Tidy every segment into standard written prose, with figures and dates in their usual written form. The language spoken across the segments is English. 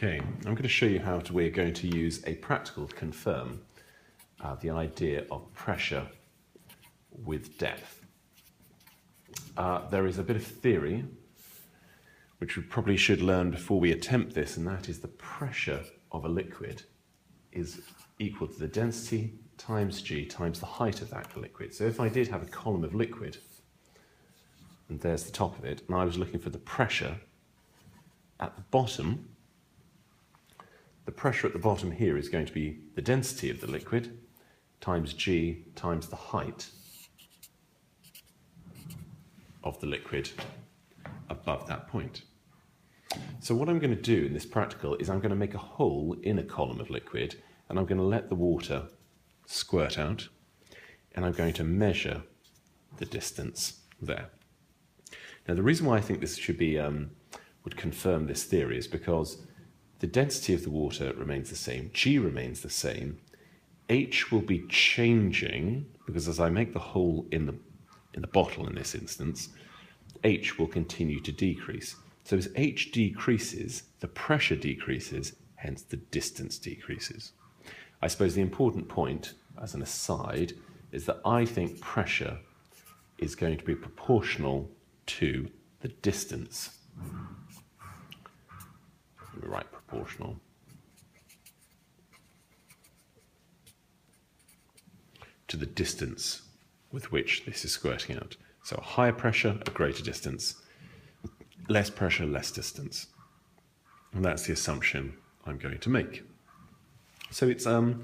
Okay, I'm going to show you how we're going to use a practical to confirm the idea of pressure with depth. There is a bit of theory which we probably should learn before we attempt this, and that is the pressure of a liquid is equal to the density times g times the height of that liquid. So if I did have a column of liquid, and there's the top of it, and I was looking for the pressure at the bottom, the pressure at the bottom here is going to be the density of the liquid times g times the height of the liquid above that point. So what I'm going to do in this practical is I'm going to make a hole in a column of liquid, and I'm going to let the water squirt out, and I'm going to measure the distance there. Now the reason why I think this should be would confirm this theory is because the density of the water remains the same, g remains the same, h will be changing because as I make the hole in the bottle in this instance, h will continue to decrease. So as h decreases, the pressure decreases, hence the distance decreases. I suppose the important point, as an aside, is that I think pressure is going to be proportional to the distance. Let me write proportional. To the distance with which this is squirting out. So a higher pressure, a greater distance. Less pressure, less distance. And that's the assumption I'm going to make. So it's a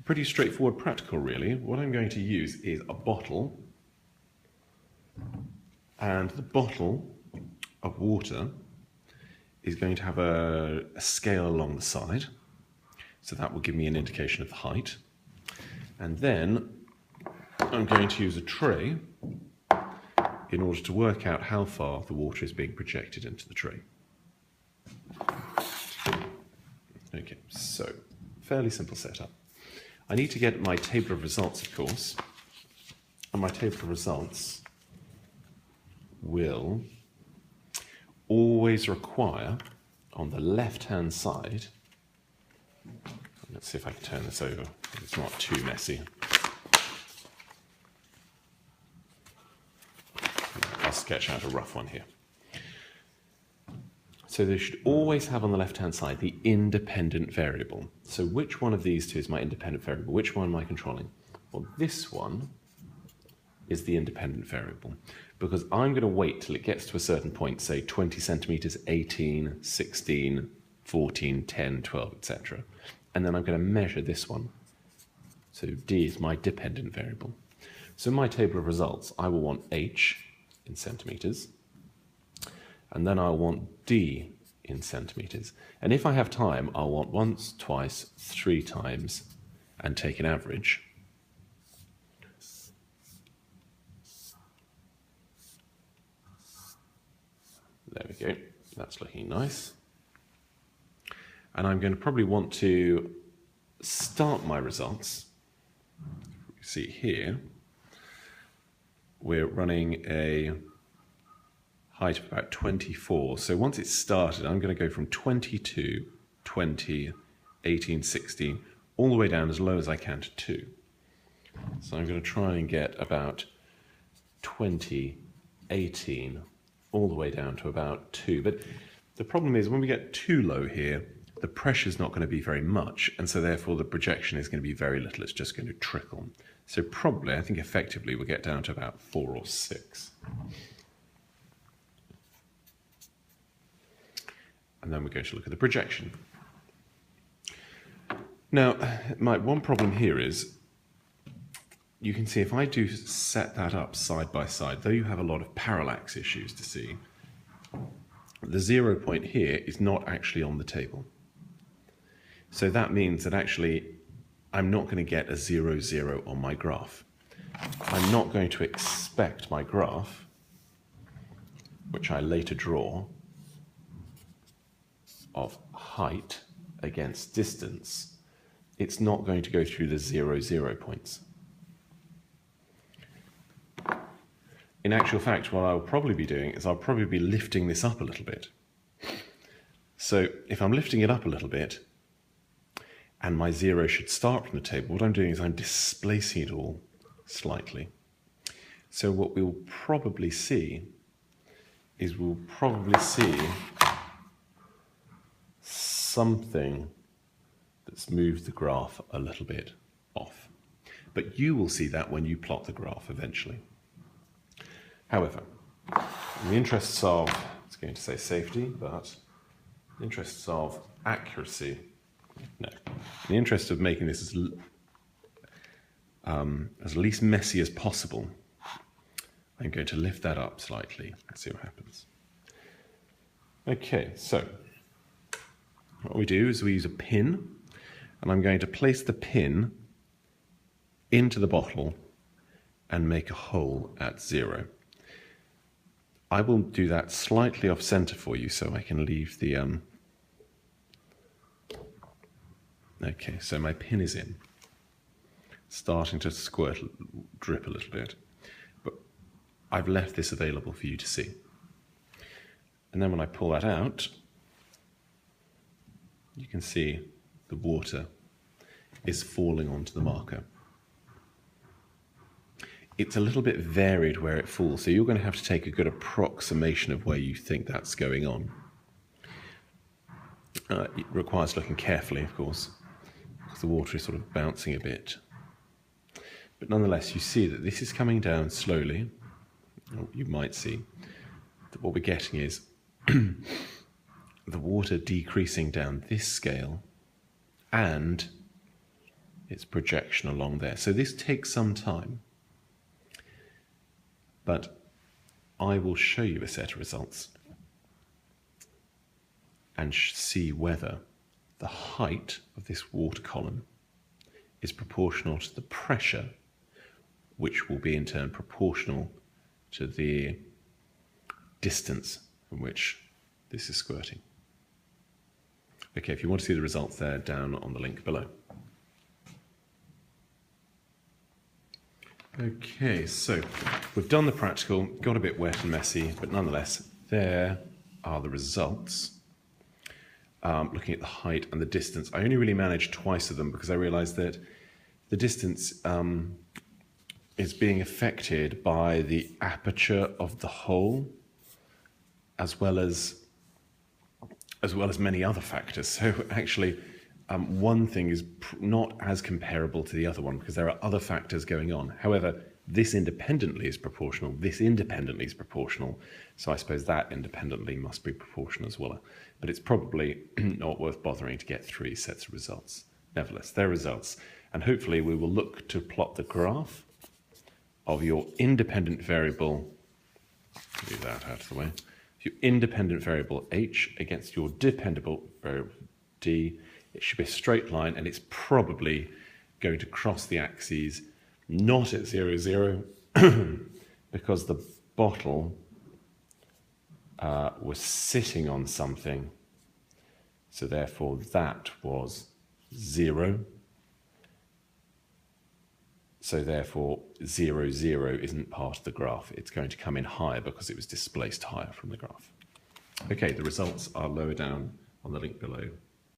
pretty straightforward practical, really. What I'm going to use is a bottle, and the bottle of water is going to have a scale along the side. So that will give me an indication of the height. And then I'm going to use a tray in order to work out how far the water is being projected into the tray. Okay, so fairly simple setup. I need to get my table of results, of course, and my table of results will always require on the left-hand side, let's see if I can turn this over, it's not too messy. I'll sketch out a rough one here. So they should always have on the left-hand side the independent variable. So which one of these two is my independent variable? Which one am I controlling? Well, this one is the independent variable because I'm going to wait till it gets to a certain point, say 20 centimeters, 18, 16, 14, 10, 12, etc. And then I'm going to measure this one. So D is my dependent variable. So in my table of results, I will want H in centimeters, and then I'll want D in centimeters. And if I have time, I'll want once, twice, 3 times, and take an average. There we go, that's looking nice. And I'm going to probably want to start my results. You see here, we're running a height of about 24. So once it's started, I'm going to go from 22, 20, 18, 16, all the way down as low as I can to 2. So I'm going to try and get about 20, 18, all the way down to about 2. But the problem is when we get too low here, the pressure is not going to be very much, and so therefore the projection is going to be very little. It's just going to trickle. So probably, I think effectively, we'll get down to about 4 or 6. And then we're going to look at the projection. Now, my one problem here is, you can see if I do set that up side by side, though you have a lot of parallax issues to see, the 0 point here is not actually on the table. So that means that actually I'm not going to get a 0, 0 on my graph. I'm not going to expect my graph, which I later draw, of height against distance, it's not going to go through the 0, 0 points. In actual fact, what I'll probably be doing is I'll probably be lifting this up a little bit. So if I'm lifting it up a little bit, and my 0 should start from the table, what I'm doing is I'm displacing it all slightly. So what we'll probably see is something that's moved the graph a little bit off. But you will see that when you plot the graph eventually. However, in the interests of, it's going to say safety, but in the interests of accuracy, no. In the interest of making this as least messy as possible, I'm going to lift that up slightly and see what happens. Okay, so what we do is we use a pin, and I'm going to place the pin into the bottle and make a hole at 0. I will do that slightly off center for you so I can leave the... Okay, so my pin is in, starting to drip a little bit, but I've left this available for you to see. And then when I pull that out, you can see the water is falling onto the marker. It's a little bit varied where it falls, so you're going to have to take a good approximation of where you think that's going on. It requires looking carefully, of course, because the water is sort of bouncing a bit. But nonetheless, you see that this is coming down slowly. You might see that what we're getting is the water decreasing down this scale and its projection along there. So this takes some time, but I will show you a set of results and see whether the height of this water column is proportional to the pressure, which will be in turn proportional to the distance from which this is squirting. Okay, if you want to see the results, they're down on the link below. Okay, so we've done the practical, got a bit wet and messy, but nonetheless, there are the results. Looking at the height and the distance, I only really managed twice of them because I realized that the distance is being affected by the aperture of the hole, as well as many other factors. So actually, one thing is not as comparable to the other one because there are other factors going on. However, this independently is proportional, this independently is proportional, so I suppose that independently must be proportional as well. But it's probably not worth bothering to get 3 sets of results. Nevertheless, they're results, and hopefully we will look to plot the graph of your independent variable, move that out of the way, your independent variable h against your dependable variable d. It should be a straight line, and it's probably going to cross the axes not at 0, 0, because the bottle was sitting on something, so therefore that was 0. So therefore 0, 0 isn't part of the graph. It's going to come in higher because it was displaced higher from the graph. Okay, the results are lower down on the link below.